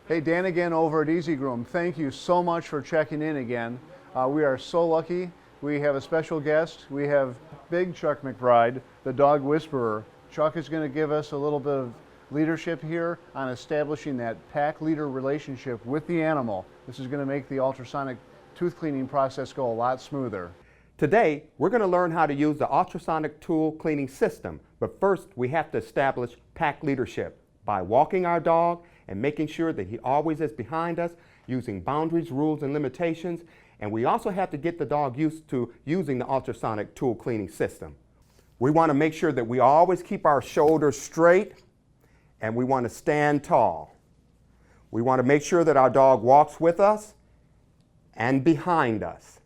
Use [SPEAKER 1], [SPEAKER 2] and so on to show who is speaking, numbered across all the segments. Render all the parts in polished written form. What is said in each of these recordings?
[SPEAKER 1] Hey, Dan again over at Easy Groom. Thank you so much for checking in again. We are so lucky. We have a special guest. We have Big Chuck McBride, the dog whisperer. Chuck is going to give us a little bit of leadership here on establishing that pack leader relationship with the animal. This is going to make the ultrasonic tooth cleaning process go a lot smoother.
[SPEAKER 2] Today, we're going to learn how to use the ultrasonic tool cleaning system, but first we have to establish pack leadership by walking our dog and making sure that he always is behind us, using boundaries, rules, and limitations, and we also have to get the dog used to using the ultrasonic tool cleaning system. We want to make sure that we always keep our shoulders straight and we want to stand tall. We want to make sure that our dog walks with us and behind us.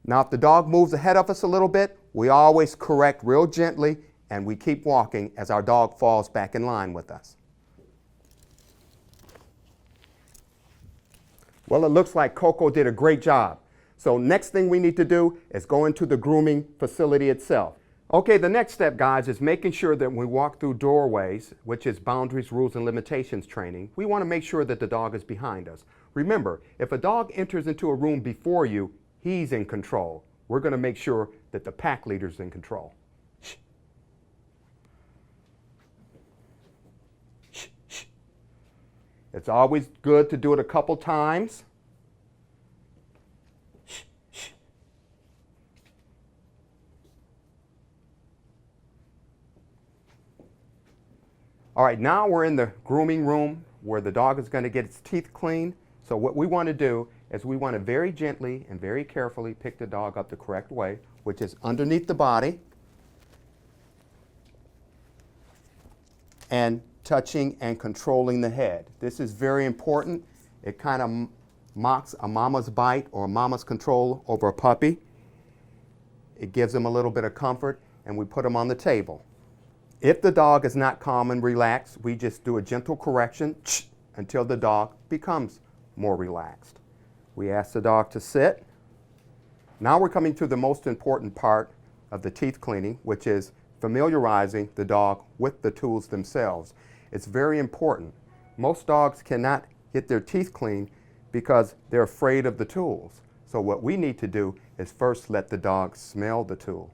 [SPEAKER 2] Now, if the dog moves ahead of us a little bit, we always correct real gently and we keep walking as our dog falls back in line with us. Well, it looks like Coco did a great job. So next thing we need to do is go into the grooming facility itself. Okay, the next step, guys, is making sure that when we walk through doorways, which is boundaries, rules, and limitations training, we want to make sure that the dog is behind us. Remember, if a dog enters into a room before you, he's in control. We're going to make sure that the pack leader's in control. Shh. Shh, shh. It's always good to do it a couple times. Shh, shh. All right, now we're in the grooming room where the dog is going to get its teeth cleaned. So what we want to do is we want to very gently and very carefully pick the dog up the correct way, which is underneath the body and touching and controlling the head. This is very important. It kind of mocks a mama's bite or a mama's control over a puppy. It gives them a little bit of comfort, and we put them on the table. If the dog is not calm and relaxed, we just do a gentle correction until the dog becomes more relaxed. We ask the dog to sit. Now we're coming to the most important part of the teeth cleaning, which is familiarizing the dog with the tools themselves. It's very important. Most dogs cannot get their teeth cleaned because they're afraid of the tools. So what we need to do is first let the dog smell the tool.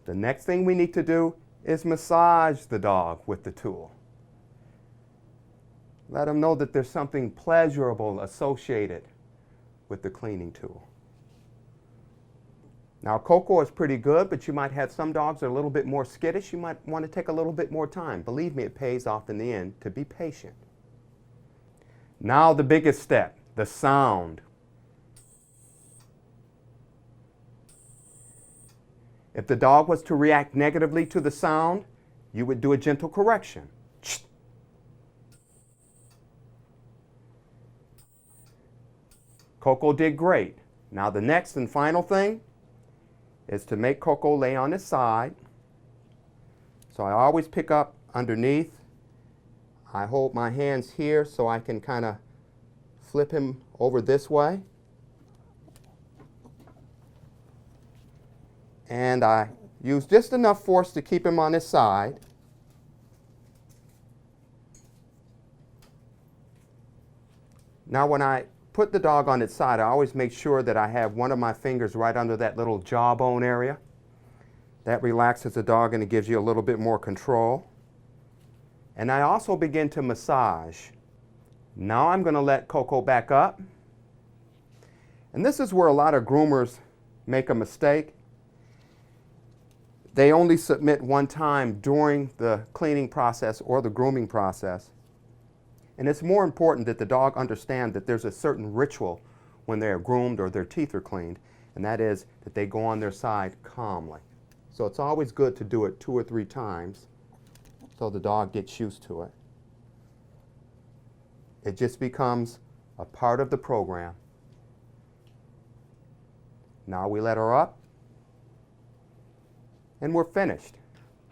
[SPEAKER 2] The next thing we need to do is massage the dog with the tool. Let them know that there's something pleasurable associated with the cleaning tool. Now, Coco is pretty good, but you might have some dogs that are a little bit more skittish. You might want to take a little bit more time. Believe me, it pays off in the end to be patient. Now the biggest step, the sound. If the dog was to react negatively to the sound, you would do a gentle correction. Coco did great. Now the next and final thing is to make Coco lay on his side. So I always pick up underneath. I hold my hands here so I can kind of flip him over this way. And I use just enough force to keep him on his side. Now when I put the dog on its side, I always make sure that I have one of my fingers right under that little jawbone area. That relaxes the dog and it gives you a little bit more control. And I also begin to massage. Now I'm going to let Coco back up. And this is where a lot of groomers make a mistake. They only submit one time during the cleaning process or the grooming process. And it's more important that the dog understand that there's a certain ritual when they are groomed or their teeth are cleaned, and that is that they go on their side calmly. So it's always good to do it 2 or 3 times so the dog gets used to it. It just becomes a part of the program. Now we let her up, and we're finished.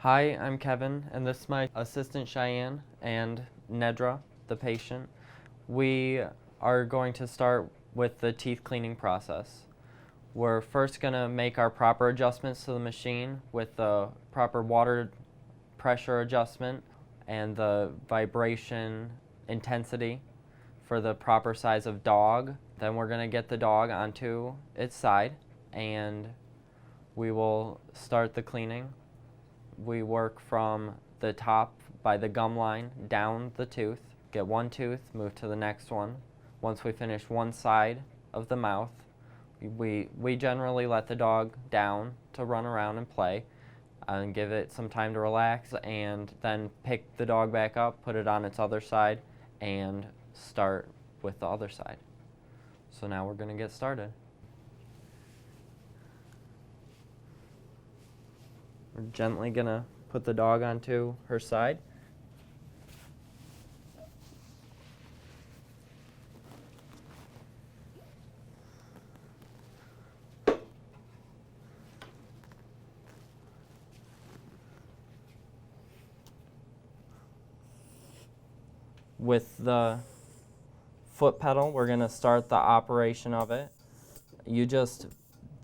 [SPEAKER 3] Hi, I'm Kevin, and this is my assistant Cheyenne and Nedra, the patient. We are going to start with the teeth cleaning process. We're first going to make our proper adjustments to the machine with the proper water pressure adjustment and the vibration intensity for the proper size of dog. Then we're going to get the dog onto its side and we will start the cleaning. We work from the top by the gum line down the tooth, get one tooth, move to the next one. Once we finish one side of the mouth, we generally let the dog down to run around and play and give it some time to relax, and then pick the dog back up, put it on its other side, and start with the other side. So now we're going to get started. We're gently going to put the dog onto her side. With the foot pedal, we're going to start the operation of it. You just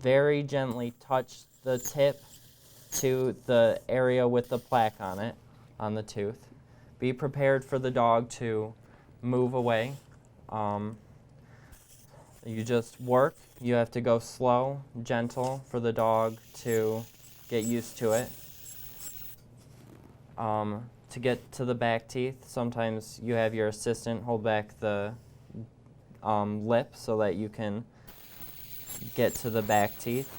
[SPEAKER 3] very gently touch the tip to the area with the plaque on it, on the tooth. Be prepared for the dog to move away. You just work. You have to go slow, gentle for the dog to get used to it. To get to the back teeth, sometimes you have your assistant hold back the lip so that you can get to the back teeth.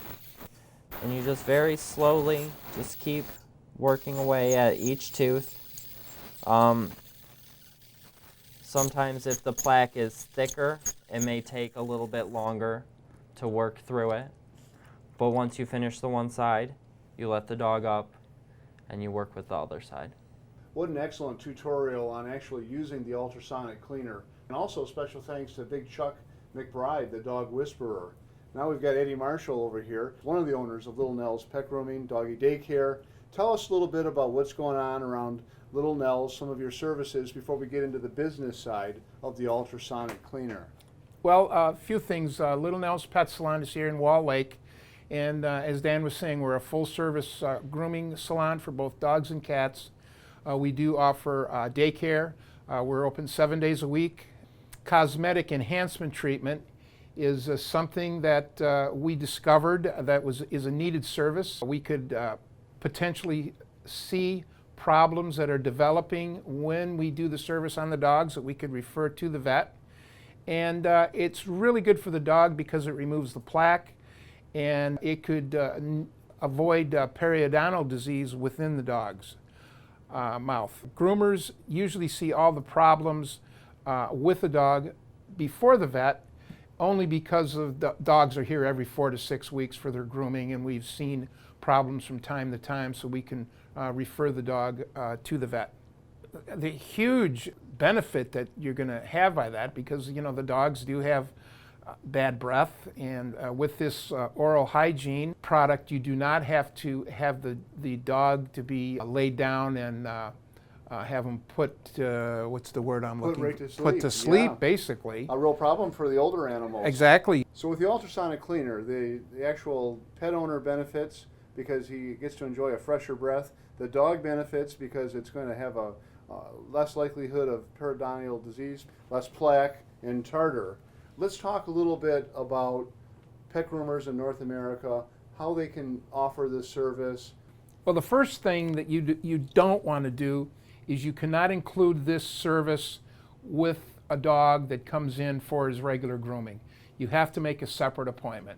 [SPEAKER 3] And you just very slowly just keep working away at each tooth. Sometimes if the plaque is thicker, it may take a little bit longer to work through it. But once you finish the one side, you let the dog up and you work with the other side.
[SPEAKER 1] What an excellent tutorial on actually using the ultrasonic cleaner. And also special thanks to Big Chuck McBride, the dog whisperer. Now we've got Eddie Marshall over here, one of the owners of Little Nell's Pet Grooming, Doggy Daycare. Tell us a little bit about what's going on around Little Nell's, some of your services before we get into the business side of the ultrasonic cleaner.
[SPEAKER 4] Well, a few things. Little Nell's Pet Salon is here in Wall Lake. And as Dan was saying, we're a full-service grooming salon for both dogs and cats. We do offer daycare. We're open 7 days a week. Cosmetic enhancement treatment is something that we discovered that is a needed service. We could potentially see problems that are developing when we do the service on the dogs that we could refer to the vet. And it's really good for the dog because it removes the plaque, and it could avoid periodontal disease within the dog's mouth. Groomers usually see all the problems with the dog before the vet, only because of the dogs are here every 4 to 6 weeks for their grooming, and we've seen problems from time to time, so we can refer the dog to the vet. The huge benefit that you're going to have by that, because you know the dogs do have bad breath, and with this oral hygiene product, you do not have to have the dog to be laid down and have them put, what's the word I'm looking for? Put to sleep,
[SPEAKER 1] yeah.
[SPEAKER 4] Basically.
[SPEAKER 1] A real problem for the older animals.
[SPEAKER 4] Exactly.
[SPEAKER 1] So with the ultrasonic cleaner, the actual pet owner benefits because he gets to enjoy a fresher breath. The dog benefits because it's going to have a less likelihood of periodontal disease, less plaque and tartar. Let's talk a little bit about pet groomers in North America, how they can offer this service.
[SPEAKER 4] Well, the first thing that you don't want to do is you cannot include this service with a dog that comes in for his regular grooming. You have to make a separate appointment.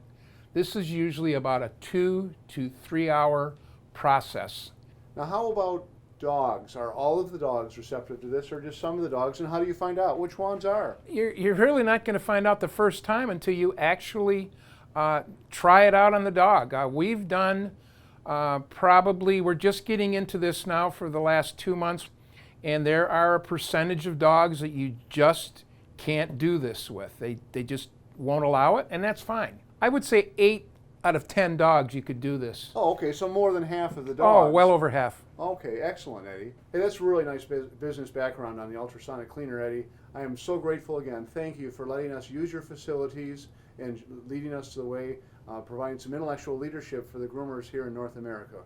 [SPEAKER 4] This is usually about a 2 to 3 hour process.
[SPEAKER 1] Now, how about dogs? Are all of the dogs receptive to this, or just some of the dogs? And how do you find out which ones are?
[SPEAKER 4] You're really not going to find out the first time until you actually try it out on the dog. We've done probably, we're just getting into this now for the last 2 months, and there are a percentage of dogs that you just can't do this with. They just won't allow it, and that's fine. I would say 8 out of 10 dogs, you could do this.
[SPEAKER 1] Oh, okay, so more than half of the dogs.
[SPEAKER 4] Oh, well over half.
[SPEAKER 1] Okay, excellent, Eddie. Hey, that's a really nice business background on the ultrasonic cleaner, Eddie. I am so grateful again. Thank you for letting us use your facilities and leading us to the way, providing some intellectual leadership for the groomers here in North America.